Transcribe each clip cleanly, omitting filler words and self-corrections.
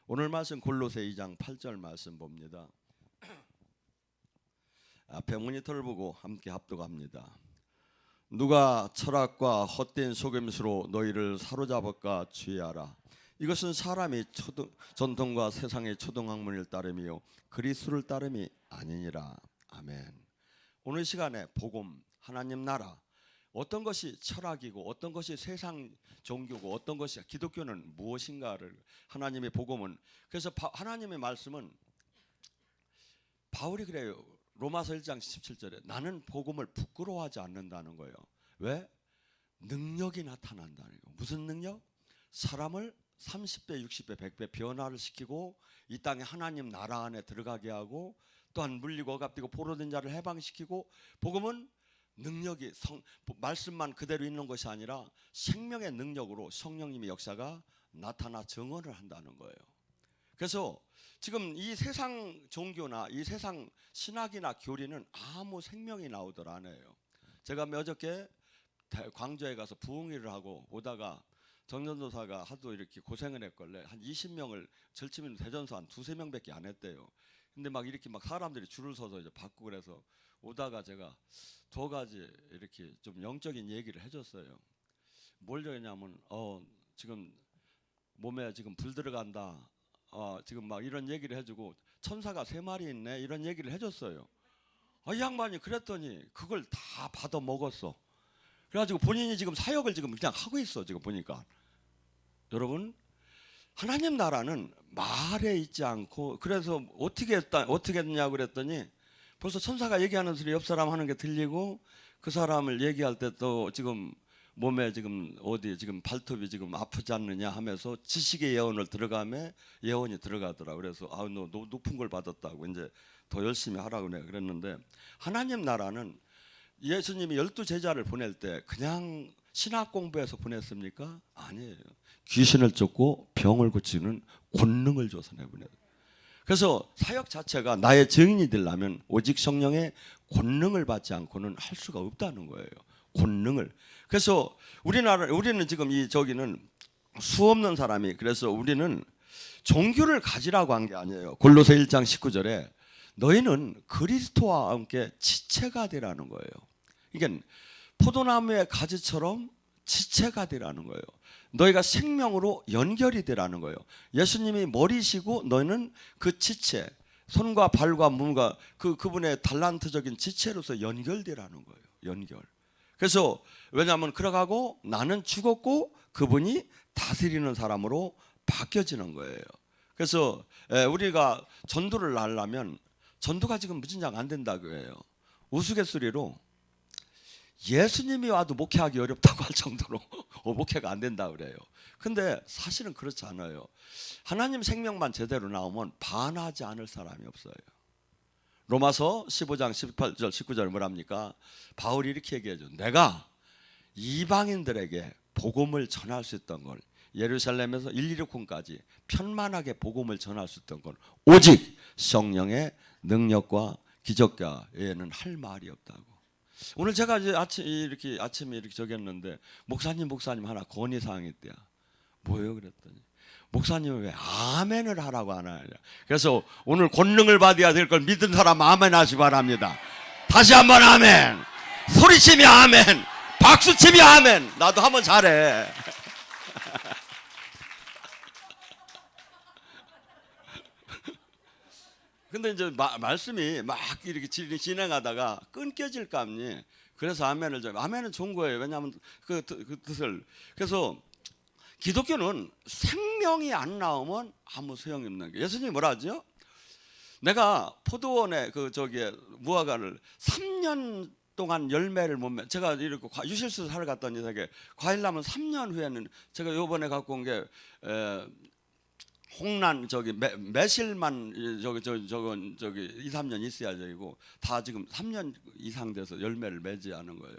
오늘 말씀 골로새 2장 8절 말씀 봅니다. 앞에 모니터를 보고 함께 합독합니다. 누가 철학과 헛된 속임수로 너희를 사로잡을까 주의하라. 이것은 사람이 전통과 세상의 초등학문을 따름이요 그리스도를 따름이 아니니라. 아멘. 오늘 시간에 복음, 하나님 나라, 어떤 것이 철학이고 어떤 것이 세상 종교고 어떤 것이 기독교는 무엇인가를 하나님의 복음은, 그래서 하나님의 말씀은 바울이 그래요. 로마서 1장 17절에 나는 복음을 부끄러워하지 않는다는 거예요. 왜? 능력이 나타난다는 거예요. 무슨 능력? 사람을 30배, 60배, 100배 변화를 시키고 이 땅에 하나님 나라 안에 들어가게 하고 또한 물리고 억압되고 포로된 자를 해방시키고, 복음은 능력이 말씀만 그대로 있는 것이 아니라 생명의 능력으로 성령님의 역사가 나타나 증언을 한다는 거예요. 그래서 지금 이 세상 종교나 이 세상 신학이나 교리는 아무 생명이 나오들 않아요. 제가 어저께 광주에 가서 부흥회를 하고 오다가 정전도사가 하도 이렇게 고생을 했걸래 한 20명을 절치면 대전서 한 2~3명밖에 안 했대요. 근데 막 이렇게 막 사람들이 줄을 서서 이제 받고, 그래서 오다가 제가 2가지 이렇게 좀 영적인 얘기를 해줬어요. 뭘 저랬냐면 지금 몸에 지금 불 들어간다. 지금 막 이런 얘기를 해주고 천사가 3마리 있네 이런 얘기를 해줬어요. 이 양반이 그랬더니 그걸 다 받아 먹었어. 그래가지고 본인이 지금 사역을 지금 그냥 하고 있어. 지금 보니까 여러분, 하나님 나라는 말에 있지 않고, 그래서 어떻게 했냐고 그랬더니 벌써 천사가 얘기하는 소리 옆 사람 하는 게 들리고, 그 사람을 얘기할 때 또 지금 몸에 지금 어디 지금 발톱이 지금 아프지 않느냐 하면서 지식의 예언을 들어가면 예언이 들어가더라. 그래서 너 높은 걸 받았다고 이제 더 열심히 하라고 내가 그랬는데, 하나님 나라는 예수님이 12제자를 보낼 때 그냥 신학 공부해서 보냈습니까? 아니에요. 귀신을 쫓고 병을 고치는 권능을 줘서 내보내요. 그래서 사역 자체가 나의 증인이 되려면 오직 성령의 권능을 받지 않고는 할 수가 없다는 거예요. 권능을. 그래서 우리는 지금 저기는 수 없는 사람이, 그래서 우리는 종교를 가지라고 한 게 아니에요. 골로새 1장 19절에 너희는 그리스도와 함께 지체가 되라는 거예요. 이게 포도나무의 가지처럼 지체가 되라는 거예요. 너희가 생명으로 연결이 되라는 거예요. 예수님이 머리시고 너희는 그 지체, 손과 발과 몸과 그분의 달란트적인 지체로서 연결되라는 거예요. 연결. 그래서 왜냐하면 그러가고 나는 죽었고 그분이 다스리는 사람으로 바뀌어지는 거예요. 그래서 우리가 전도를 하려면 전도가 지금 무진장 안 된다고 해요. 우스갯소리로 예수님이 와도 목회하기 어렵다고 할 정도로 목회가 안 된다고 그래요. 근데 사실은 그렇지 않아요. 하나님 생명만 제대로 나오면 반하지 않을 사람이 없어요. 로마서 15장 18절 19절 뭐랍니까? 바울이 이렇게 얘기해줘. 내가 이방인들에게 복음을 전할 수 있던 걸, 예루살렘에서 일리리콘까지 편만하게 복음을 전할 수 있던 건 오직 성령의 능력과 기적과 외에는 할 말이 없다고. 오늘 제가 이제 아침에 이렇게 적였는데 목사님 하나 건의사항이 있대요. 뭐예요? 그랬더니 목사님은 왜 아멘을 하라고 안 하냐. 그래서 오늘 권능을 받아야 될 걸 믿은 사람 아멘 하시 바랍니다. 다시 한번 아멘. 소리치며 아멘. 박수치며 아멘. 나도 한번 잘해. 근데 이제 말씀이 막 이렇게 진행하다가 끊겨질까 하니, 그래서 아멘은 좋은 거예요. 왜냐하면 그 뜻을. 그래서 기독교는 생명이 안 나오면 아무 소용이 없는 거예요. 예수님이 뭐라 하죠? 내가 포도원에 무화과를 3년 동안 열매를 못 맺. 제가 이렇게 유실수 사러 갔더니 되게 과일 나면 3년 후에는, 제가 요번에 갖고 온 게 홍란 매실만 2~3년 있어야 되고 다 지금 3년 이상 돼서 열매를 맺지 않은 거예요.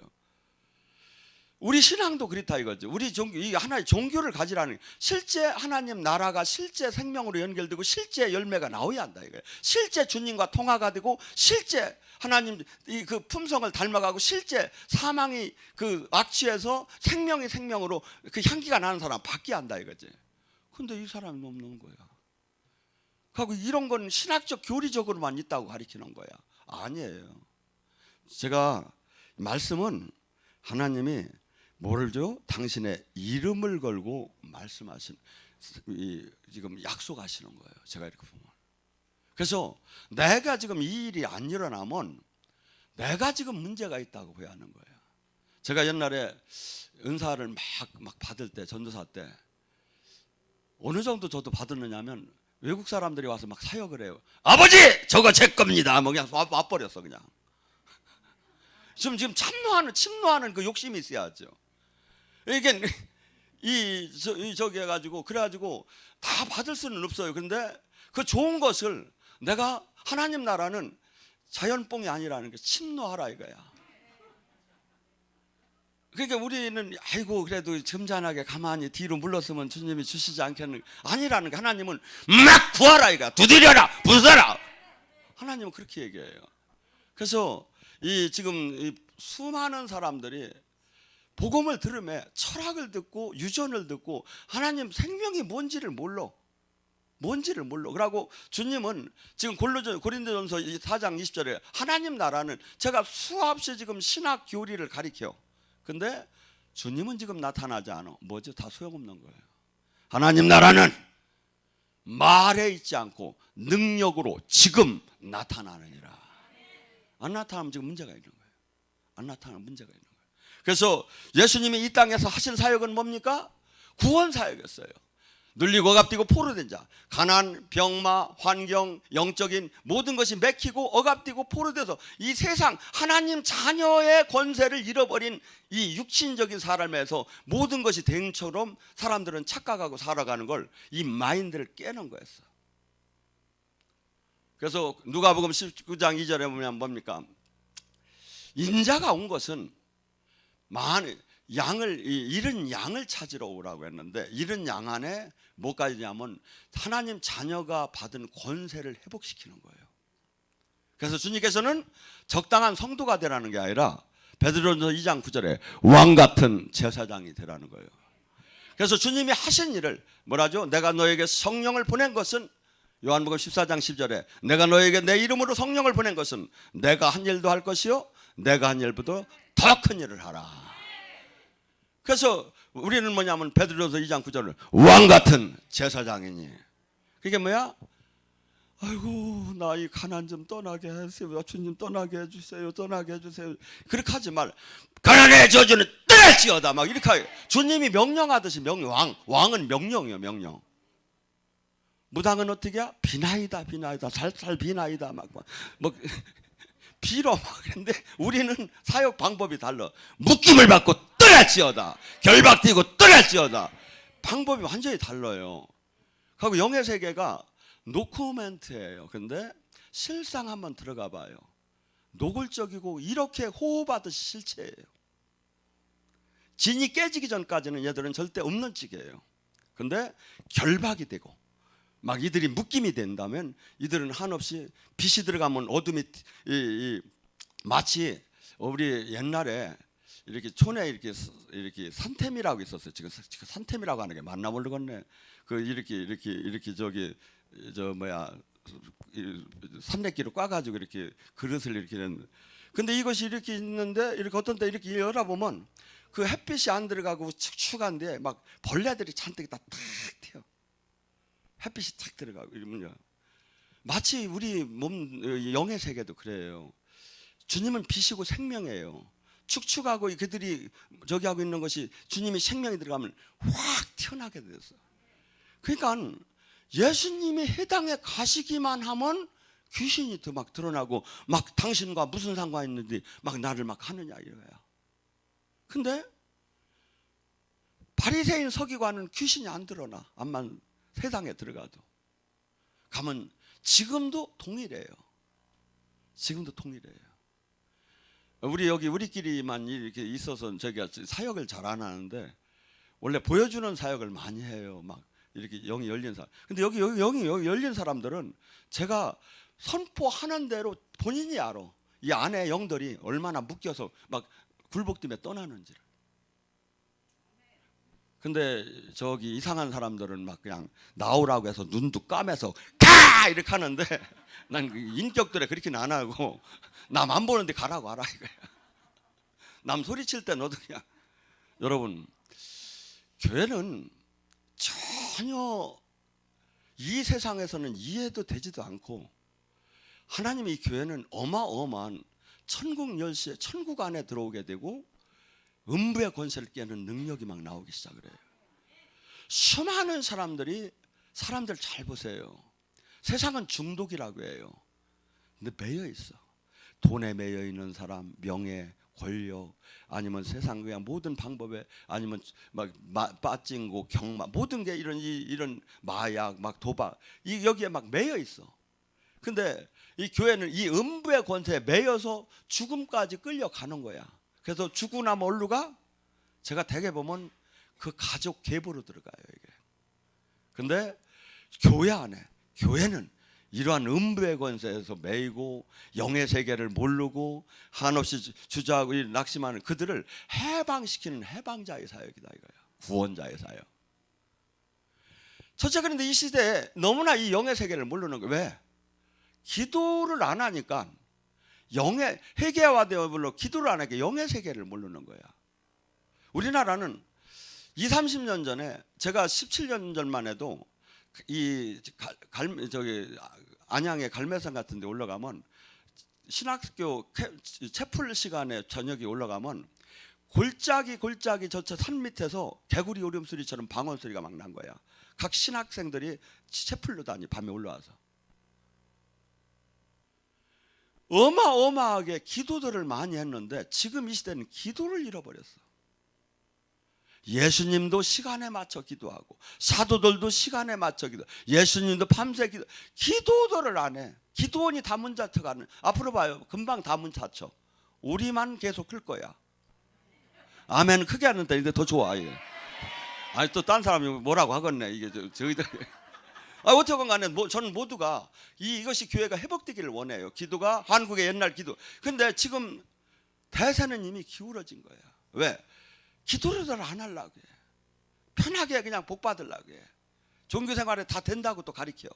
우리 신앙도 그렇다 이거죠. 우리 종교, 이 하나의 종교를 가지라는, 실제 하나님 나라가 실제 생명으로 연결되고 실제 열매가 나와야 한다 이거예요. 실제 주님과 통화가 되고 실제 하나님 그 품성을 닮아가고 실제 사망이 그 악취에서 생명으로 그 향기가 나는 사람 받게 한다 이거지. 근데 이 사람이 없는 거야. 하고 이런 건 신학적 교리적으로만 있다고 가르치는 거야. 아니에요. 제가 말씀은 하나님이 뭐를 줘? 당신의 이름을 걸고 말씀하신 지금 약속하시는 거예요. 제가 이렇게 보면. 그래서 내가 지금 이 일이 안 일어나면 내가 지금 문제가 있다고 봐야 하는 거예요. 제가 옛날에 은사를 막 받을 때, 전도사 때 어느 정도 저도 받았느냐면 외국 사람들이 와서 막 사역을 해요. 아버지 저거 제 겁니다. 뭐 그냥 와버렸어 그냥. 지금 침노하는 그 욕심이 있어야죠. 이게 저기 해가지고 그래가지고 다 받을 수는 없어요. 그런데 그 좋은 것을 내가 하나님 나라는 자연뽕이 아니라는 게 침노하라 이거야. 그러니까 우리는 아이고 그래도 점잖하게 가만히 뒤로 물렀으면 주님이 주시지 않겠는 아니라는 게 하나님은 막 구하라 이거야. 두드려라 부숴라. 하나님은 그렇게 얘기해요. 그래서 지금 이 수많은 사람들이 복음을 들으며 철학을 듣고 유전을 듣고 하나님 생명이 뭔지를 몰라. 그러고 주님은 지금 고린도전서 4장 20절에 하나님 나라는 제가 수없이 지금 신학 교리를 가리켜. 근데 주님은 지금 나타나지 않아. 뭐죠? 다 소용없는 거예요. 하나님 나라는 말에 있지 않고 능력으로 지금 나타나느니라. 안 나타나면 지금 문제가 있는 거예요. 안 나타나면 문제가 있는 거예요. 그래서 예수님이 이 땅에서 하신 사역은 뭡니까? 구원 사역이었어요. 눌리고 억압되고 포로된 자, 가난, 병마, 환경, 영적인 모든 것이 맥히고 억압되고 포로돼서 이 세상 하나님 자녀의 권세를 잃어버린 이 육신적인 삶에서 모든 것이 대응처럼 사람들은 착각하고 살아가는 걸 이 마인드를 깨는 거였어. 그래서 누가복음 19장 2절에 보면 뭡니까? 인자가 온 것은 잃은 양을 찾으러 오라고 했는데 잃은 양 안에 뭐까지냐면 하나님 자녀가 받은 권세를 회복시키는 거예요. 그래서 주님께서는 적당한 성도가 되라는 게 아니라 베드로전서 2장 9절에 왕 같은 제사장이 되라는 거예요. 그래서 주님이 하신 일을 뭐라죠? 내가 너에게 성령을 보낸 것은 요한복음 14장 10절에 내가 너에게 내 이름으로 성령을 보낸 것은 내가 한 일도 할 것이요 내가 한 일보다 더 큰 일을 하라. 그래서 우리는 뭐냐면 베드로전서 2장 9절을 왕 같은 제사장이니 그게 뭐야? 아이고 나 이 가난 좀 떠나게 하세요. 주님 떠나게 해주세요. 그렇게 하지 말. 가난의 저주는 떠날지어다 막 이렇게 하요. 주님이 명령하듯이 왕은 명령이에요. 명령. 무당은 어떻게 해? 비나이다 살살 비나이다 막 빌어 막. 그런데 우리는 사역 방법이 달라. 묶임을 받고 떠날지어다. 결박되고 떠날지어다. 방법이 완전히 달라요. 그리고 영의 세계가 노코멘트예요. 근데 실상 한번 들어가 봐요. 노골적이고 이렇게 호흡하듯이 실체예요. 진이 깨지기 전까지는 얘들은 절대 없는 찌개예요. 근데 결박이 되고 막 이들이 묶임이 된다면 이들은 한없이 빛이 들어가면 어둠이 마치 우리 옛날에 이렇게 촌에 이렇게 산템이라고 있었어요. 지금 산템이라고 하는 게 맞나 모르겠네. 그 이렇게 저기 저 뭐야 산내기로 꽈가지고 이렇게 그릇을 이렇게 했는데, 근데 이것이 이렇게 있는데 이렇게 어떤 때 이렇게 열어보면 그 햇빛이 안 들어가고 축축한데 막 벌레들이 잔뜩 다 탁 튀어. 햇빛이 탁 들어가고 이러면요. 마치 우리 몸 영의 세계도 그래요. 주님은 빛이고 생명이에요. 축축하고 그들이 저기 하고 있는 것이 주님이 생명이 들어가면 확 튀어나게 됐어. 그러니까 예수님이 해당에 가시기만 하면 귀신이 더 막 드러나고 막 당신과 무슨 상관이 있는지 막 나를 막 하느냐 이거야. 근데 바리새인 서기관은 귀신이 안 드러나. 암만 세상에 들어가도 가면 지금도 동일해요. 지금도 동일해요. 우리 여기 우리끼리만 이렇게 있어서 저기가 사역을 잘 안 하는데 원래 보여주는 사역을 많이 해요. 막 이렇게 영이 열린 사람. 근데 여기 영이 열린 사람들은 제가 선포하는 대로 본인이 알아. 이 안에 영들이 얼마나 묶여서 막 굴복되며 떠나는지를. 근데 저기 이상한 사람들은 막 그냥 나오라고 해서 눈도 까매서 가 가라 이렇게 하는데 난 인격들에 그렇게는 안 하고 남 안 보는데 가라고 하라 이거야. 남 소리칠 때 너도 그냥. 여러분, 교회는 전혀 이 세상에서는 이해도 되지도 않고, 하나님의 이 교회는 어마어마한 천국 열쇠, 천국 안에 들어오게 되고 음부의 권세를 깨는 능력이 막 나오기 시작을 해요. 수많은 사람들 잘 보세요. 세상은 중독이라고 해요. 근데 매여 있어. 돈에 매여 있는 사람, 명예, 권력, 아니면 세상 그냥 모든 방법에, 아니면 막 빠찡고 경마, 모든 게 이런 마약, 막 도박, 여기에 막 매여 있어. 근데 이 교회는 이 음부의 권세에 매여서 죽음까지 끌려가는 거야. 그래서 죽고 나면 어디로 가? 제가 대개 보면 그 가족 계보로 들어가요, 이게. 근데 교회 안에, 교회는 이러한 음부의 권세에서 매이고 영의 세계를 모르고 한없이 주저하고 낙심하는 그들을 해방시키는 해방자의 사역이다 이거야. 구원자의 사역. 첫째, 그런데 이 시대에 너무나 이 영의 세계를 모르는 거예요. 왜? 기도를 안 하니까, 영의 회개화되어불로 기도를 안 하니까 영의 세계를 모르는 거야. 우리나라는 20, 30년 전에, 제가 17년 전만 해도 안양의 갈매산 같은 데 올라가면, 신학교 채플 시간에 저녁에 올라가면 골짜기 저차 산 밑에서 개구리 울음소리처럼 방언 소리가 막 난 거야. 각 신학생들이 채플로 다니, 밤에 올라와서 어마어마하게 기도들을 많이 했는데, 지금 이 시대는 기도를 잃어버렸어. 예수님도 시간에 맞춰 기도하고, 사도들도 시간에 맞춰 기도, 예수님도 밤새 기도들을 안 해. 기도원이 다 문 닫혀가는. 앞으로 봐요, 금방 다 문 닫혀. 우리만 계속 클 거야. 아멘 크게 하는데 이게 더 좋아 이게. 아니 또 딴 사람이 뭐라고 하겠네 이게. 저희들 어쨌건 간에 저는 모두가 이것이 교회가 회복되기를 원해요. 기도가 한국의 옛날 기도. 근데 지금 대세는 이미 기울어진 거야. 왜? 기도를 안 하려고 해. 편하게 그냥 복 받으려고 해. 종교 생활에 다 된다고 또 가르쳐.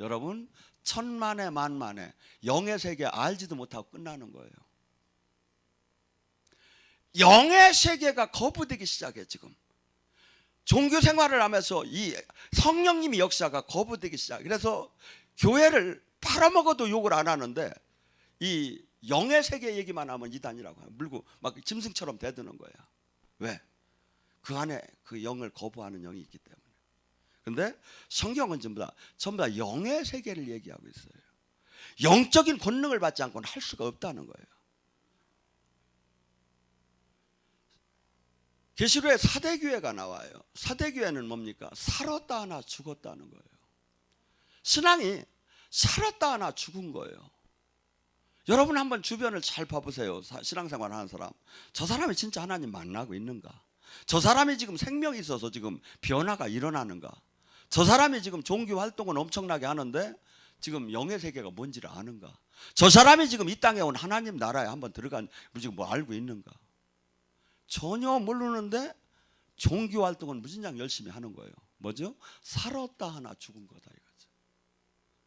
여러분, 천만에 만만에 영의 세계 알지도 못하고 끝나는 거예요. 영의 세계가 거부되기 시작해. 지금 종교 생활을 하면서 이 성령님의 역사가 거부되기 시작. 그래서 교회를 팔아먹어도 욕을 안 하는데, 이 영의 세계 얘기만 하면 이단이라고 물고 막 짐승처럼 대드는 거야. 왜? 그 안에 그 영을 거부하는 영이 있기 때문에. 근데 성경은 전부 다 영의 세계를 얘기하고 있어요. 영적인 권능을 받지 않고는 할 수가 없다는 거예요. 계시록에 사대교회가 나와요. 사대교회는 뭡니까? 살았다 하나 죽었다는 거예요. 신앙이 살았다 하나 죽은 거예요. 여러분 한번 주변을 잘 봐보세요. 신앙생활 하는 사람. 저 사람이 진짜 하나님 만나고 있는가? 저 사람이 지금 생명이 있어서 지금 변화가 일어나는가? 저 사람이 지금 종교 활동은 엄청나게 하는데 지금 영의 세계가 뭔지를 아는가? 저 사람이 지금 이 땅에 온 하나님 나라에 한번 들어간 지금 뭐 알고 있는가? 전혀 모르는데 종교 활동은 무진장 열심히 하는 거예요. 뭐죠? 살았다 하나 죽은 거다 이거죠.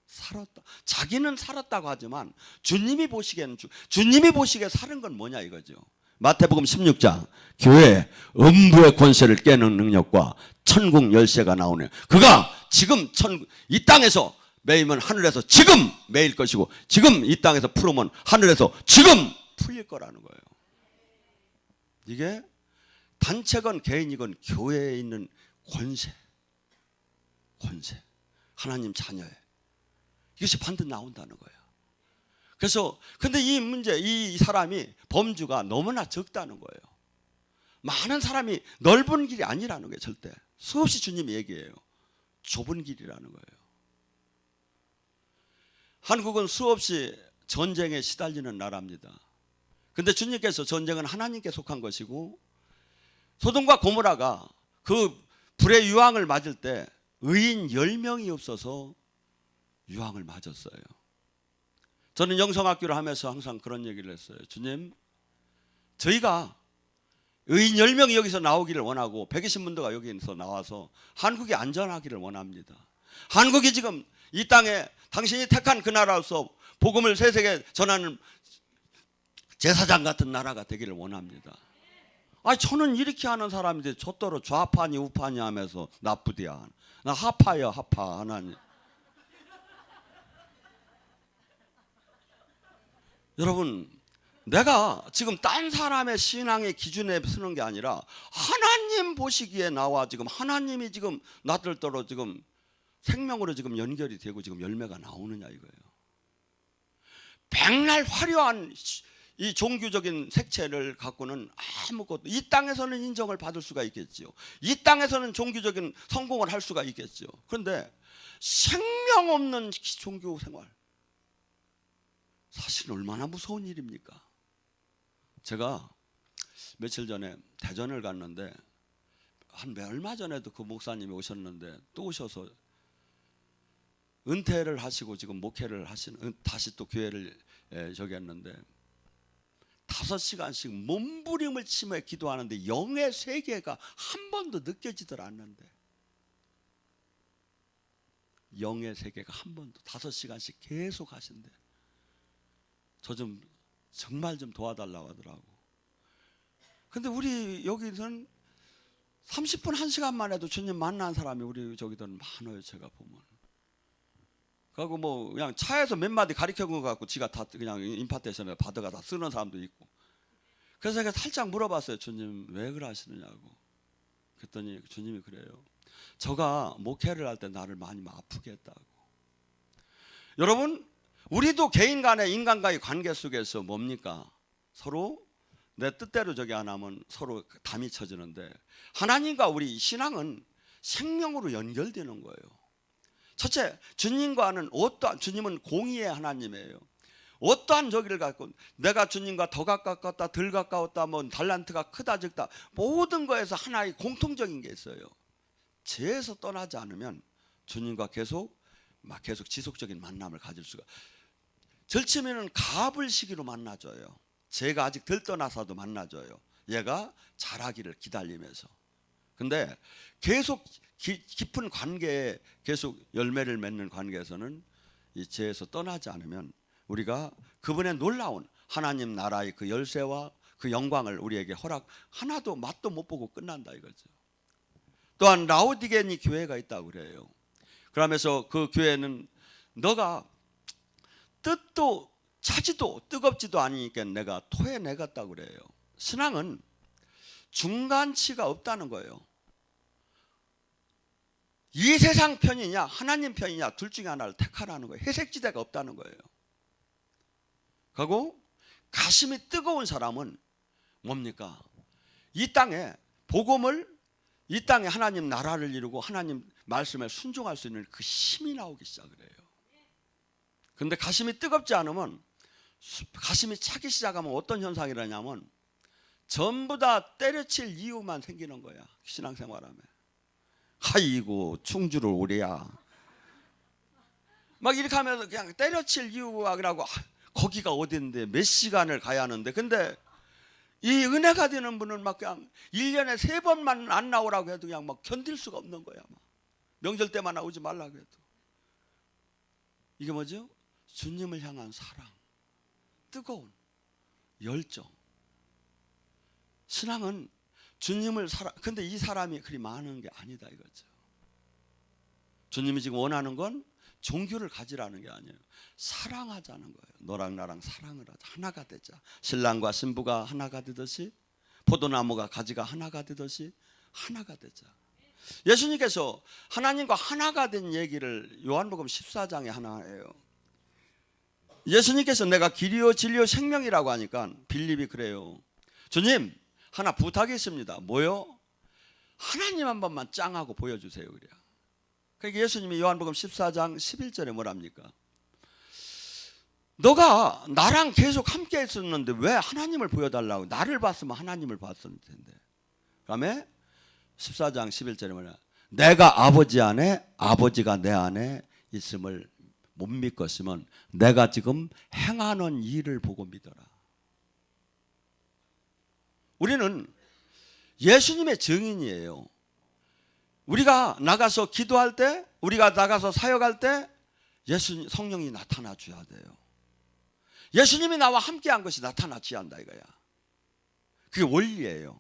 살았다. 자기는 살았다고 하지만 주님이 보시기에 사는 건 뭐냐 이거죠. 마태복음 16장, 교회 음부의 권세를 깨는 능력과 천국 열쇠가 나오네요. 그가 지금 이 땅에서 매이면 하늘에서 지금 매일 것이고, 지금 이 땅에서 풀으면 하늘에서 지금 풀릴 거라는 거예요. 이게 단체건 개인이건 교회에 있는 권세, 하나님 자녀에 이것이 반드시 나온다는 거예요. 그래서 근데 이 문제, 이 사람이 범주가 너무나 적다는 거예요. 많은 사람이 넓은 길이 아니라는 거예요. 절대 수없이 주님이 얘기해요. 좁은 길이라는 거예요. 한국은 수없이 전쟁에 시달리는 나라입니다. 근데 주님께서 전쟁은 하나님께 속한 것이고, 소돔과 고모라가 그 불의 유황을 맞을 때 의인 10명이 없어서 유황을 맞았어요. 저는 영성학교를 하면서 항상 그런 얘기를 했어요. 주님, 저희가 의인 10명이 여기서 나오기를 원하고 120문도가 여기서 나와서 한국이 안전하기를 원합니다. 한국이 지금 이 땅에 당신이 택한 그 나라로서 복음을 세세계 전하는 제사장 같은 나라가 되기를 원합니다. 저는 이렇게 하는 사람인데 저더러 좌파니 우파니 하면서 나쁘디야. 나 하파요, 하파. 하나님. 여러분, 내가 지금 딴 사람의 신앙의 기준에 서는 게 아니라 하나님 보시기에 나와 지금 하나님이 지금 나들도록 지금 생명으로 지금 연결이 되고 지금 열매가 나오느냐 이거예요. 백날 화려한 이 종교적인 색채를 갖고는 아무것도, 이 땅에서는 인정을 받을 수가 있겠지요. 이 땅에서는 종교적인 성공을 할 수가 있겠지요. 그런데 생명 없는 종교 생활, 사실 얼마나 무서운 일입니까? 제가 며칠 전에 대전을 갔는데 얼마 전에도 그 목사님이 오셨는데 또 오셔서 은퇴를 하시고 지금 목회를 하시는, 다시 또 교회를 저기 했는데 5시간씩 몸부림을 치며 기도하는데 영의 세계가 한 번도 느껴지질 않는데, 영의 세계가 한 번도 5시간씩 계속 하신대. 저 좀 정말 좀 도와달라고 하더라고. 근데 우리 여기는 30분 1시간만 해도 주님 만난 사람이 우리 저기들은 많아요. 제가 보면. 그리고 뭐 그냥 차에서 몇 마디 가르쳐 준 거 갖고 지가 다 그냥 임파테이션에 받아가 다 쓰는 사람도 있고. 그래서 제가 살짝 물어봤어요. 주님 왜 그러시느냐고. 그랬더니 주님이 그래요. 저가 목회를 할 때 나를 많이 아프게 했다고. 여러분, 우리도 개인 간의 인간과의 관계 속에서 뭡니까? 서로 내 뜻대로 저기 안 하면 서로 담이 쳐지는데, 하나님과 우리 신앙은 생명으로 연결되는 거예요. 첫째, 주님과는 어떠한, 주님은 공의의 하나님이에요. 어떠한 저기를 갖고 내가 주님과 더 가깝다 덜 가까웠다 뭐 달란트가 크다 적다 모든 거에서 하나의 공통적인 게 있어요. 죄에서 떠나지 않으면 주님과 계속 지속적인 만남을 가질 수가. 절치면은 갑을 시기로 만나줘요. 죄가 아직 덜 떠나서도 만나줘요. 얘가 자라기를 기다리면서. 근데 계속 깊은 관계에 계속 열매를 맺는 관계에서는 이 죄에서 떠나지 않으면 우리가 그분의 놀라운 하나님 나라의 그 열쇠와 그 영광을 우리에게 허락 하나도 맛도 못 보고 끝난다 이거죠. 또한 라오디게니 교회가 있다고 그래요. 그러면서 그 교회는 너가 뜻도 차지도 뜨겁지도 않으니까 내가 토해내겠다고 그래요. 신앙은 중간치가 없다는 거예요. 이 세상 편이냐 하나님 편이냐 둘 중에 하나를 택하라는 거예요. 회색지대가 없다는 거예요. 그리고 가슴이 뜨거운 사람은 뭡니까? 이 땅에 복음을, 이 땅에 하나님 나라를 이루고 하나님 말씀에 순종할 수 있는 그 힘이 나오기 시작을 해요. 그런데 가슴이 뜨겁지 않으면, 가슴이 차기 시작하면 어떤 현상이 일어나냐면 전부 다 때려칠 이유만 생기는 거야. 신앙생활하면. 아이고 충주를 오래야 막 이렇게 하면서 그냥 때려칠 이유가 그러고 거기가 어딘데 몇 시간을 가야 하는데, 근데 이 은혜가 되는 분은 막 그냥 1년에 3번만 안 나오라고 해도 그냥 막 견딜 수가 없는 거야. 막 명절 때만 나오지 말라고 해도. 이게 뭐죠? 주님을 향한 사랑, 뜨거운 열정. 신앙은 주님을 근데 이 사람이 그리 많은 게 아니다 이거죠. 주님이 지금 원하는 건 종교를 가지라는 게 아니에요. 사랑하자는 거예요. 너랑 나랑 사랑을 하자. 하나가 되자. 신랑과 신부가 하나가 되듯이, 포도나무가 가지가 하나가 되듯이 하나가 되자. 예수님께서 하나님과 하나가 된 얘기를 요한복음 14장에 하나예요. 예수님께서 내가 길이요 진리요 생명이라고 하니까 빌립이 그래요. 주님 하나 부탁이 있습니다. 뭐요? 하나님 한 번만 짱하고 보여주세요. 그래요. 그러니까 예수님이 요한복음 14장 11절에 뭐랍니까? 너가 나랑 계속 함께 했었는데 왜 하나님을 보여달라고? 나를 봤으면 하나님을 봤을 텐데. 그다음에 14장 11절에 뭐냐? 내가 아버지 안에 아버지가 내 안에 있음을 못 믿겠으면 내가 지금 행하는 일을 보고 믿어라. 우리는 예수님의 증인이에요. 우리가 나가서 기도할 때, 우리가 나가서 사역할 때 성령이 나타나 줘야 돼요. 예수님이 나와 함께한 것이 나타나줘야 한다 이거야. 그게 원리예요.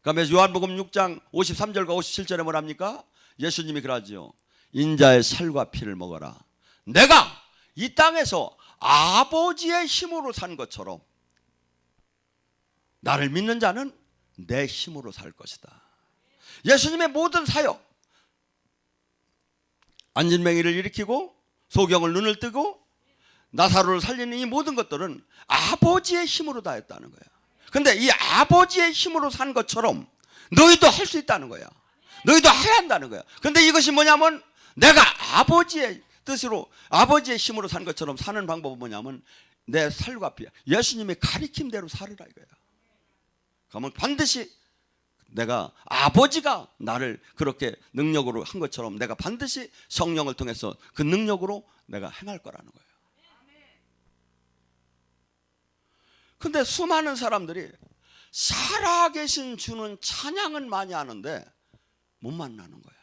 그러면 요한복음 6장 53절과 57절에 뭐랍니까? 예수님이 그러지요. 인자의 살과 피를 먹어라. 내가 이 땅에서 아버지의 힘으로 산 것처럼 나를 믿는 자는 내 힘으로 살 것이다. 예수님의 모든 사역, 안진뱅이를 일으키고 소경을 눈을 뜨고 나사로를 살리는 이 모든 것들은 아버지의 힘으로 다 했다는 거야. 근데 이 아버지의 힘으로 산 것처럼 너희도 할 수 있다는 거야. 너희도 해야 한다는 거야. 근데 이것이 뭐냐면 내가 아버지의 뜻으로 아버지의 힘으로 산 것처럼 사는 방법은 뭐냐면 내 살과 피, 예수님의 가리킴대로 살으라 이거야. 그러면 반드시 내가 아버지가 나를 그렇게 능력으로 한 것처럼 내가 반드시 성령을 통해서 그 능력으로 내가 행할 거라는 거예요. 근데 수많은 사람들이 살아계신 주는 찬양은 많이 하는데 못 만나는 거야.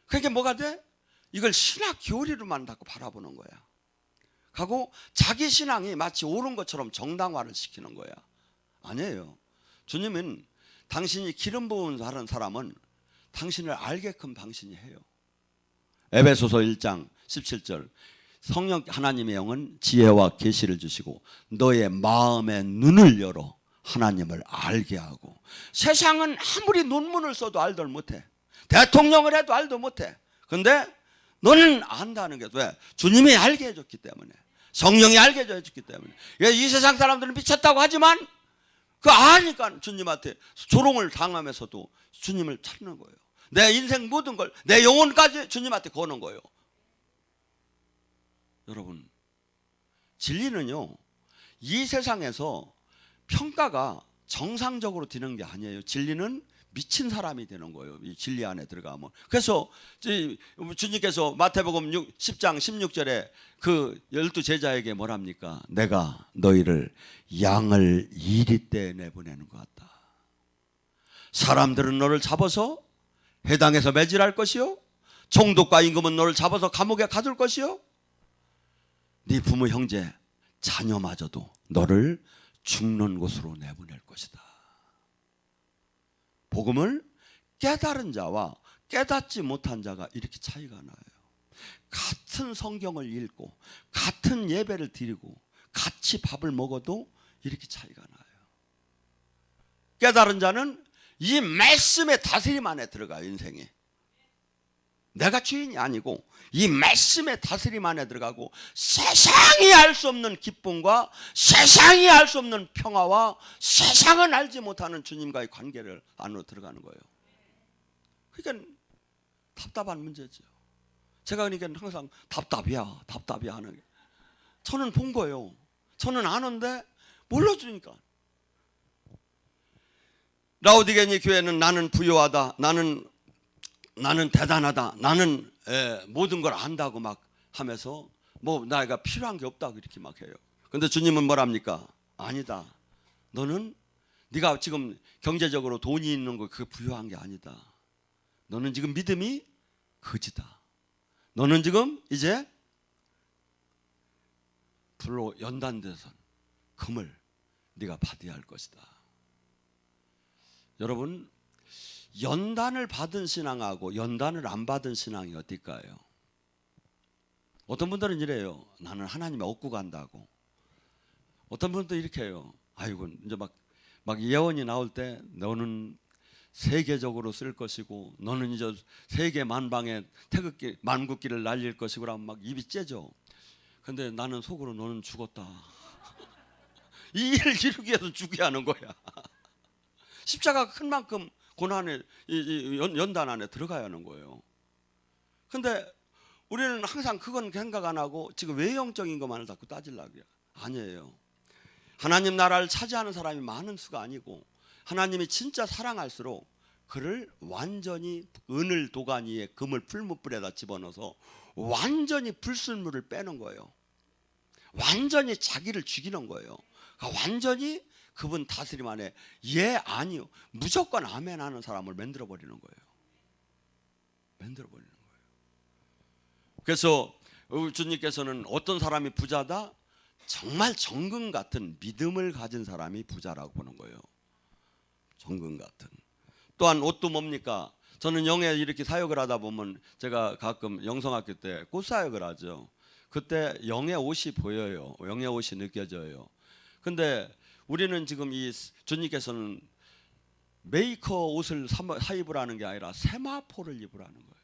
그게 뭐가 돼? 이걸 신학 교리로 만다고 바라보는 거야. 하고 자기 신앙이 마치 옳은 것처럼 정당화를 시키는 거야. 아니에요. 주님은 당신이 기름 부은 사람은 당신을 알게끔 당신이 해요. 에베소서 1장 17절 성령 하나님의 영은 지혜와 계시를 주시고 너의 마음의 눈을 열어 하나님을 알게 하고. 세상은 아무리 논문을 써도 알들 못해. 대통령을 해도 알도 못해. 근데 너는 안다는 게 왜? 주님이 알게 해줬기 때문에, 성령이 알게 해줬기 때문에. 이 세상 사람들은 미쳤다고 하지만 그 아니까 주님한테 조롱을 당하면서도 주님을 찾는 거예요. 내 인생 모든 걸, 내 영혼까지 주님한테 거는 거예요. 여러분, 진리는요, 이 세상에서 평가가 정상적으로 되는 게 아니에요. 진리는 미친 사람이 되는 거예요. 이 진리 안에 들어가면. 그래서 주님께서 마태복음 10장 16절에 그 12 제자에게 뭐랍니까? 내가 너희를 양을 이리떼 내보내는 것 같다. 사람들은 너를 잡아서 회당에서 매질할 것이요, 총독과 임금은 너를 잡아서 감옥에 가둘 것이요, 네 부모 형제 자녀마저도 너를 죽는 곳으로 내보낼 것이다. 복음을 깨달은 자와 깨닫지 못한 자가 이렇게 차이가 나요. 같은 성경을 읽고 같은 예배를 드리고 같이 밥을 먹어도 이렇게 차이가 나요. 깨달은 자는 이 말씀의 다스림 안에 들어가요. 인생이 내가 주인이 아니고 이 말씀의 다스림 안에 들어가고 세상이 알 수 없는 기쁨과 세상이 알 수 없는 평화와 세상은 알지 못하는 주님과의 관계를 안으로 들어가는 거예요. 그러니까 답답한 문제죠. 제가 그러니까 항상 답답이야 하는 게, 저는 본 거예요. 저는 아는데 몰라주니까. 라오디게니 교회는 나는 부유하다, 나는 대단하다, 나는 모든 걸 안다고 막 하면서 뭐 나가 필요한 게 없다고 이렇게 막 해요. 근데 주님은 뭐랍니까? 아니다. 너는 네가 지금 경제적으로 돈이 있는 거 그게 부유한 게 아니다. 너는 지금 믿음이 거지다. 너는 지금 이제 불로 연단돼서 금을 네가 받아야 할 것이다. 여러분, 연단을 받은 신앙하고 연단을 안 받은 신앙이 어떨까요? 어떤 분들은 이래요. 나는 하나님의 얻고 간다고. 어떤 분들도 이렇게 해요. 아이고, 이제 막 예언이 나올 때 너는 세계적으로 쓸 것이고 너는 이제 세계 만방에 태극기 만국기를 날릴 것이고 라면 막 입이 째죠. 근데 나는 속으로 너는 죽었다. 이 일을 이루기 위해서 죽여야 하는 거야. 십자가가 큰 만큼 고난에 연단 안에 들어가야 하는 거예요. 근데 우리는 항상 그건 생각 안 하고 지금 외형적인 것만을 자꾸 따지려고 해요. 아니에요. 하나님 나라를 차지하는 사람이 많은 수가 아니고 하나님이 진짜 사랑할수록 그를 완전히 은을 도가니에 금을 풀무불에다 집어넣어서 완전히 불순물을 빼는 거예요. 완전히 자기를 죽이는 거예요. 그러니까 완전히 그분 다스림 안에 예 아니요 무조건 아멘 하는 사람을 만들어버리는 거예요. 만들어버리는 거예요. 그래서 주님께서는 어떤 사람이 부자다? 정말 정금 같은 믿음을 가진 사람이 부자라고 보는 거예요. 정금 같은. 또한 옷도 뭡니까? 저는 영에 이렇게 사역을 하다 보면 제가 가끔 영성학교 때 꽃사역을 하죠. 그때 영의 옷이 보여요. 영의 옷이 느껴져요. 근데 우리는 지금 이 주님께서는 메이커 옷을 사입으라는 게 아니라 세마포를 입으라는 거예요.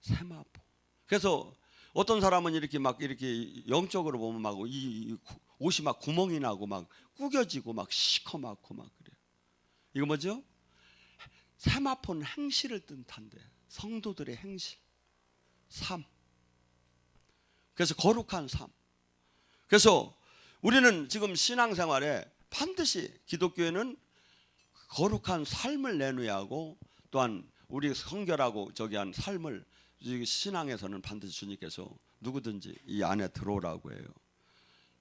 세마포. 그래서 어떤 사람은 이렇게 막 이렇게 영적으로 보면 막 이 옷이 막 구멍이 나고 막 구겨지고 막 시커멓고 막 그래요. 이거 뭐죠? 세마포는 행실을 뜻한대. 성도들의 행실, 삶. 그래서 거룩한 삶. 그래서 우리는 지금 신앙생활에 반드시 기독교에는 거룩한 삶을 내놓아야 하고, 또한 우리 성결하고 저기한 삶을 신앙에서는 반드시 주님께서 누구든지 이 안에 들어오라고 해요.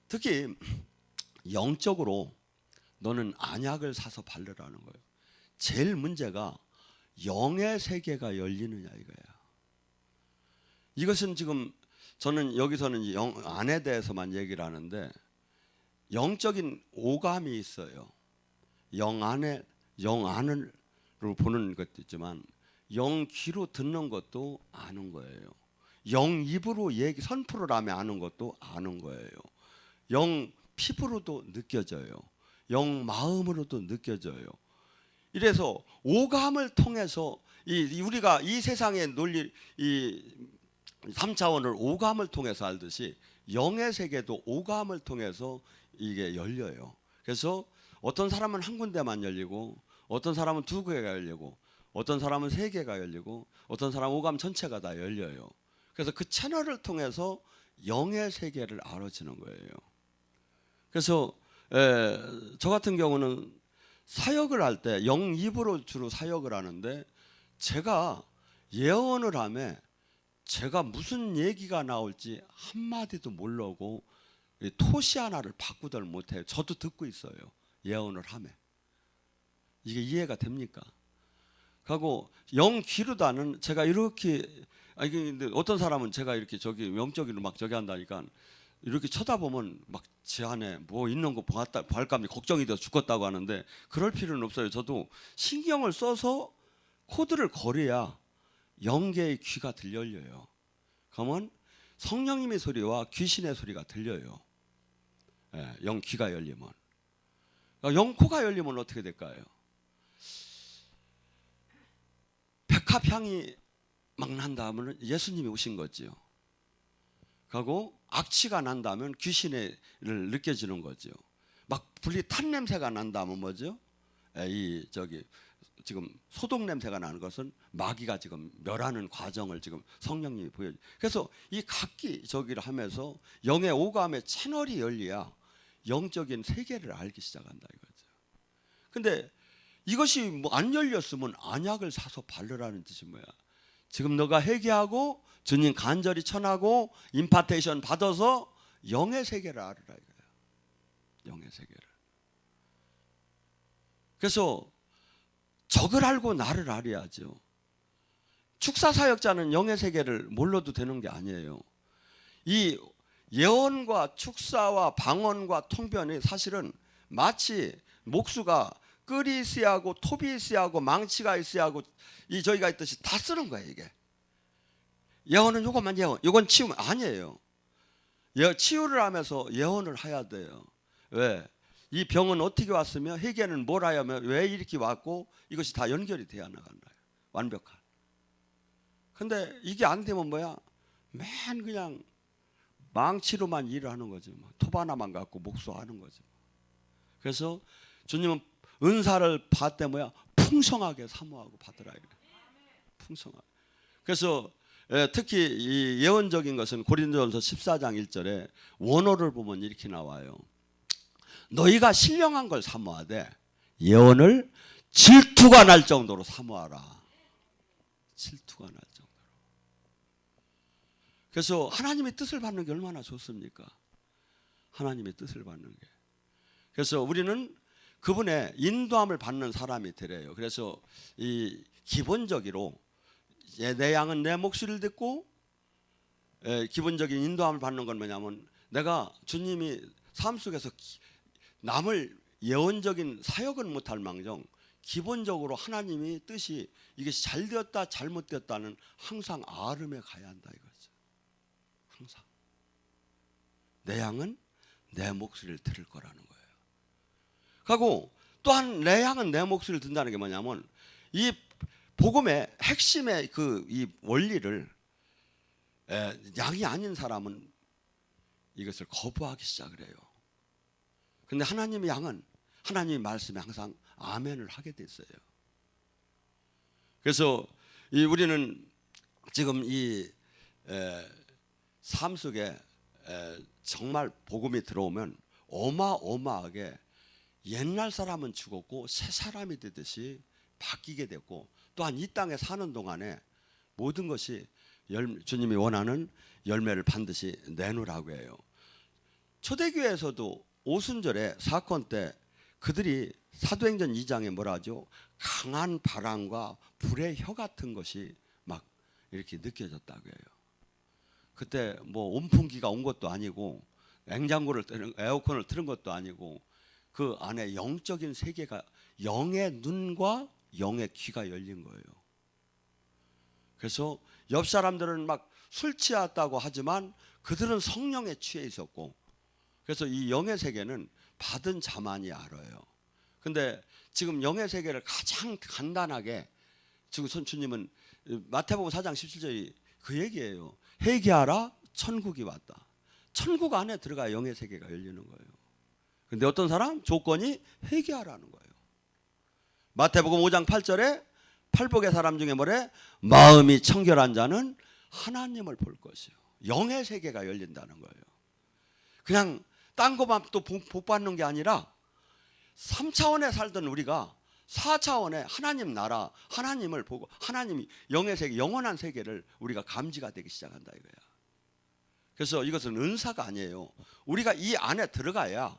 특히 영적으로 너는 안약을 사서 바르라는 거예요. 제일 문제가 영의 세계가 열리느냐 이거야. 이것은 지금 저는 여기서는 영 안에 대해서만 얘기를 하는데, 영적인 오감이 있어요. 영 안으로 보는 것도 있지만 영 귀로 듣는 것도 아는 거예요. 영 입으로 선포를 하며 아는 것도 아는 거예요. 영 피부로도 느껴져요. 영 마음으로도 느껴져요. 이래서 오감을 통해서 우리가 이 세상의 논리, 이 3차원을 오감을 통해서 알듯이 영의 세계도 오감을 통해서 이게 열려요. 그래서 어떤 사람은 한 군데만 열리고, 어떤 사람은 두 개가 열리고, 어떤 사람은 세 개가 열리고, 어떤 사람은 오감 전체가 다 열려요. 그래서 그 채널을 통해서 영의 세계를 알아지는 거예요. 그래서 저 같은 경우는 사역을 할 때 영입으로 주로 사역을 하는데, 제가 예언을 하면 제가 무슨 얘기가 나올지 한마디도 모르고 토시 하나를 바꾸들 못해요. 저도 듣고 있어요. 예언을 하면. 이게 이해가 됩니까? 하고 영 귀로다는 제가 이렇게, 근데 어떤 사람은 제가 이렇게 저기 영적으로 막 저기 한다니까 이렇게 쳐다보면 막 제 안에 뭐 있는 거 볼까 걱정이 돼서 죽겠다고 하는데, 그럴 필요는 없어요. 저도 신경을 써서 코드를 걸어야 영계의 귀가 들려요. 그러면 성령님의 소리와 귀신의 소리가 들려요. 영 귀가 열리면. 영 코가 열리면 어떻게 될까요? 백합향이 막 난다면 예수님이 오신 거지요. 그리고 악취가 난다면 귀신을 느껴지는 거죠. 막 불이 탄 냄새가 난다면 뭐죠? 이 저기 지금 소독 냄새가 나는 것은 마귀가 지금 멸하는 과정을 지금 성령님이 보여줘. 그래서 이 각기 저기를 하면서 영의 오감의 채널이 열려야 영적인 세계를 알기 시작한다 이거죠. 근데 이것이 뭐 안 열렸으면 안약을 사서 바르라는 뜻이 뭐야? 지금 너가 회개하고 주님 간절히 천하고 임파테이션 받아서 영의 세계를 알으라 이거야. 영의 세계를. 그래서 적을 알고 나를 알아야죠. 축사 사역자는 영의 세계를 몰라도 되는 게 아니에요. 이 예언과 축사와 방언과 통변이 사실은 마치 목수가 끌이 있어야 하고 톱이 있어야 하고 망치가 있어야 하고 이 저희가 있듯이 다 쓰는 거예요. 이게 예언은 요것만 예언, 요건 치유면 아니에요. 치유를 하면서 예언을 해야 돼요. 왜? 이 병은 어떻게 왔으며 회개는 뭘 하야며 왜 이렇게 왔고, 이것이 다 연결이 돼야 나간다. 완벽한. 근데 이게 안 되면 뭐야? 맨 그냥 망치로만 일을 하는 거지. 톱 하나만 갖고 목수하는 거지. 그래서 주님은 은사를 받되 뭐야? 풍성하게 사모하고 받으라 이래. 풍성하게. 그래서 특히 이 예언적인 것은 고린도전서 14장 1절에 원어를 보면 이렇게 나와요. 너희가 신령한 걸 사모하되 예언을 질투가 날 정도로 사모하라. 질투가 날 정도로. 그래서 하나님의 뜻을 받는 게 얼마나 좋습니까? 하나님의 뜻을 받는 게. 그래서 우리는 그분의 인도함을 받는 사람이 되래요. 그래서 이 기본적으로 내 양은 내 목소리를 듣고 기본적인 인도함을 받는 건 뭐냐면 내가 주님이 삶 속에서 남을 예언적인 사역은 못할 망정 기본적으로 하나님이 뜻이 이게 잘 되었다 잘못되었다는 항상 아름에 가야 한다 이거죠. 항상 내 양은 내 목소리를 들을 거라는 거예요. 그리고 또한 내 양은 내 목소리를 듣는다는 게 뭐냐면 이 복음의 핵심의 이 원리를 양이 아닌 사람은 이것을 거부하기 시작을 해요. 근데 하나님의 양은 하나님의 말씀에 항상 아멘을 하게 됐어요. 그래서 우리는 지금 이 삶 속에 정말 복음이 들어오면 어마어마하게 옛날 사람은 죽었고 새 사람이 되듯이 바뀌게 됐고 또한 이 땅에 사는 동안에 모든 것이 주님이 원하는 열매를 반드시 내놓으라고 해요. 초대교회에서도 오순절에 사건 때 그들이 사도행전 2장에 뭐라 하죠? 강한 바람과 불의 혀 같은 것이 막 이렇게 느껴졌다고 해요. 그때 뭐 온풍기가 온 것도 아니고 에어컨을 틀은 것도 아니고 그 안에 영적인 세계가 영의 눈과 영의 귀가 열린 거예요. 그래서 옆 사람들은 막 술 취했다고 하지만 그들은 성령에 취해 있었고 그래서 이 영의 세계는 받은 자만이 알아요. 근데 지금 영의 세계를 가장 간단하게 지금 주님은 마태복음 4장 17절이 그 얘기예요. 회개하라 천국이 왔다. 천국 안에 들어가 영의 세계가 열리는 거예요. 근데 어떤 사람? 조건이 회개하라는 거예요. 마태복음 5장 8절에 팔복의 사람 중에 뭐래? 마음이 청결한 자는 하나님을 볼 것이요. 영의 세계가 열린다는 거예요. 그냥 딴 것만 또 복 받는 게 아니라 3차원에 살던 우리가 4차원에 하나님 나라, 하나님을 보고 하나님이 영의 세계, 영원한 세계를 우리가 감지가 되기 시작한다 이거야. 그래서 이것은 은사가 아니에요. 우리가 이 안에 들어가야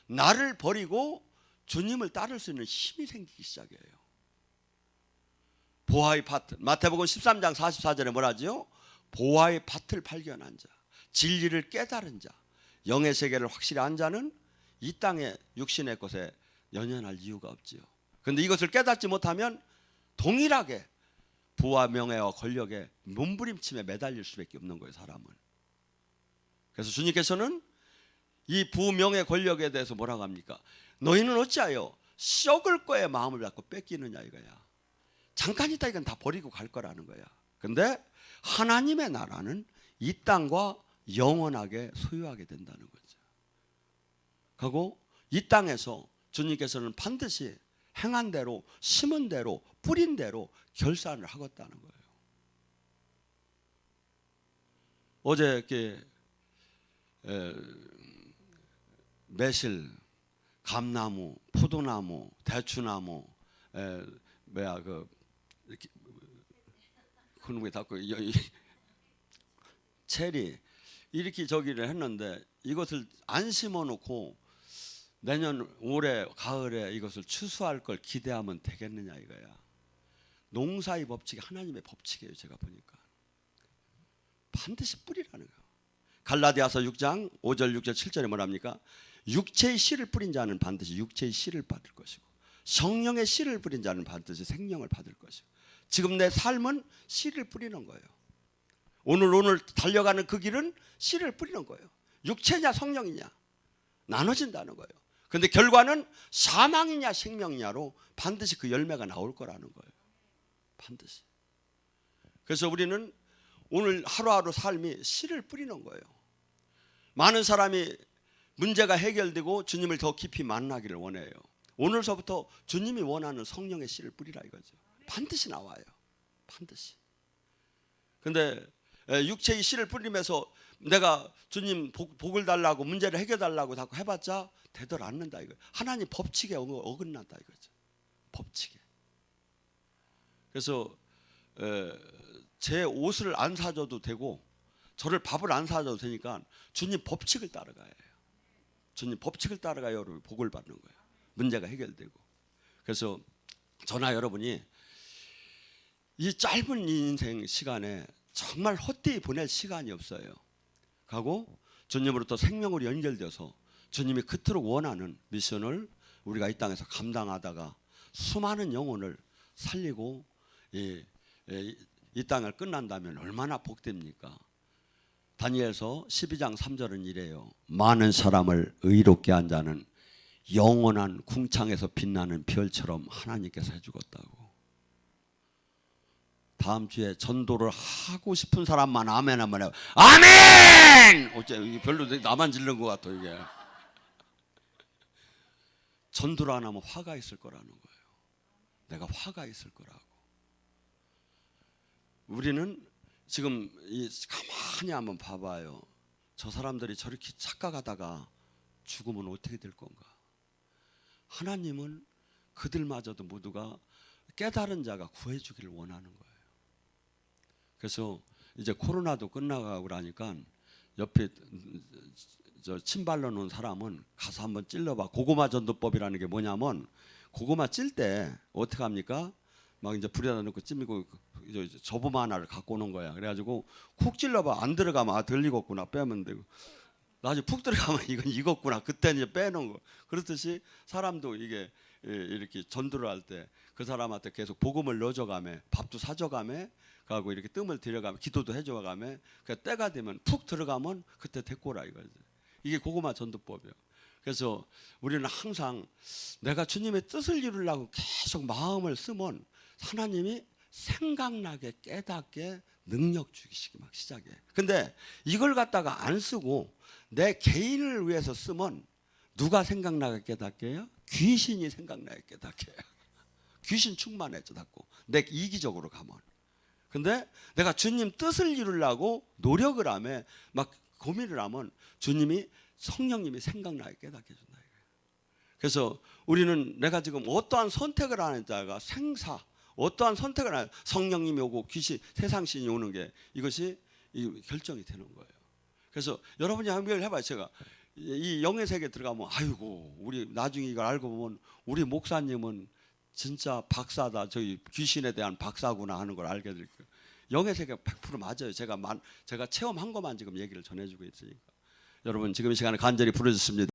나를 버리고 주님을 따를 수 있는 힘이 생기기 시작해요. 보화의 밭, 마태복음 13장 44절에 뭐라 하죠? 보화의 밭을 발견한 자, 진리를 깨달은 자, 영의 세계를 확실히 안 자는 이 땅의 육신의 것에 연연할 이유가 없지요. 그런데 이것을 깨닫지 못하면 동일하게 부와 명예와 권력에 몸부림침에 매달릴 수밖에 없는 거예요, 사람은. 그래서 주님께서는 이 부, 명예, 권력에 대해서 뭐라고 합니까? 너희는 어찌하여 썩을 거에 마음을 갖고 뺏기느냐 이거야. 잠깐 있다 이건 다 버리고 갈 거라는 거야. 근데 하나님의 나라는 이 땅과 영원하게 소유하게 된다는 거죠. 그리고 이 땅에서 주님께서는 반드시 행한 대로, 심은 대로, 뿌린 대로 결산을 하겠다는 거예요. 어제 이렇게 매실, 감나무, 포도나무, 대추나무, 이렇게 그놈이 닫고 체리 이렇게 저기를 했는데 이것을 안 심어놓고 내년 올해 가을에 이것을 추수할 걸 기대하면 되겠느냐 이거야. 농사의 법칙이 하나님의 법칙이에요. 제가 보니까 반드시 뿌리라는 거예요. 갈라디아서 6장 5절 6절 7절에 뭐랍니까? 육체의 씨를 뿌린 자는 반드시 육체의 씨를 받을 것이고 성령의 씨를 뿌린 자는 반드시 생명을 받을 것이고 지금 내 삶은 씨를 뿌리는 거예요. 오늘 달려가는 그 길은 씨를 뿌리는 거예요. 육체냐 성령이냐 나눠진다는 거예요. 그런데 결과는 사망이냐 생명이냐로 반드시 그 열매가 나올 거라는 거예요. 반드시. 그래서 우리는 오늘 하루하루 삶이 씨를 뿌리는 거예요. 많은 사람이 문제가 해결되고 주님을 더 깊이 만나기를 원해요. 오늘서부터 주님이 원하는 성령의 씨를 뿌리라 이거죠. 반드시 나와요. 반드시. 근데 육체의 씨를 뿌리면서 내가 주님 복을 달라고 문제를 해결달라고 자꾸 해봤자 되돌 않는다 이거예요. 하나님 법칙에 어긋난다 이거죠. 법칙에. 그래서 제 옷을 안 사줘도 되고 저를 밥을 안 사줘도 되니까 주님 법칙을 따라가야 해요. 주님 법칙을 따라가야 여러분 복을 받는 거예요. 문제가 해결되고. 그래서 저나 여러분이 이 짧은 인생 시간에 정말 헛되이 보낼 시간이 없어요. 가고 주님으로부터 생명으로 연결돼서 주님이 그토록 원하는 미션을 우리가 이 땅에서 감당하다가 수많은 영혼을 살리고 이 땅을 끝난다면 얼마나 복됩니까? 다니엘서 12장 3절은 이래요. 많은 사람을 의롭게 한 자는 영원한 궁창에서 빛나는 별처럼 하나님께서 해주겠다고. 다음 주에 전도를 하고 싶은 사람만 아멘 한번 해요. 아멘! 어째 이게 별로 나만 질른 것 같아 이게. 전도를 안 하면 화가 있을 거라는 거예요. 내가 화가 있을 거라고. 우리는 지금 가만히 한번 봐봐요. 저 사람들이 저렇게 착각하다가 죽으면 어떻게 될 건가? 하나님은 그들마저도 모두가 깨달은 자가 구해주기를 원하는 거예요. 그래서 이제 코로나도 끝나가고 그러니까 옆에 저 침발로 놓은 사람은 가서 한번 찔러봐. 고구마 전도법이라는 게 뭐냐면 고구마 찔 때 어떻게 합니까? 막 이제 불에다 넣고 찜이고 저범 하나를 갖고 오는 거야. 그래가지고 쿡 찔러봐. 안 들어가면 아 들리겠구나 빼면 되고. 나중에 푹 들어가면 이건 익었구나. 그때 이제 빼놓은 거. 그렇듯이 사람도 이게 이렇게 전도를 할 때 그 사람한테 계속 복음을 넣어줘가며 밥도 사줘가며 가고 이렇게 뜸을 들여가며 기도도 해줘가며 그 때가 되면 푹 들어가면 그때 됐고라 이거지. 이게 고구마 전도법이에요. 그래서 우리는 항상 내가 주님의 뜻을 이루려고 계속 마음을 쓰면 하나님이 생각나게 깨닫게 능력 주시기 막 시작해. 근데 이걸 갖다가 안 쓰고 내 개인을 위해서 쓰면 누가 생각나게 깨닫게 해요? 귀신이 생각나게 깨닫게 해요. 귀신 충만해져 자꾸 내 이기적으로 가면. 근데 내가 주님 뜻을 이루려고 노력을 하며 막 고민을 하면 주님이 성령님이 생각나게 깨닫게 해준다. 그래서 우리는 내가 지금 어떠한 선택을 하는 자가 생사 어떠한 선택을 하는 성령님이 오고 귀신 세상신이 오는 게 이것이 결정이 되는 거예요. 그래서 여러분이 한번 해봐요. 제가 이 영의 세계에 들어가면 아이고 우리 나중에 이걸 알고 보면 우리 목사님은 진짜 박사다. 저희 귀신에 대한 박사구나 하는 걸 알게 될 거예요. 영의 세계 100% 맞아요. 제가 체험한 것만 지금 얘기를 전해주고 있으니까. 여러분 지금 이 시간에 간절히 부르짖습니다.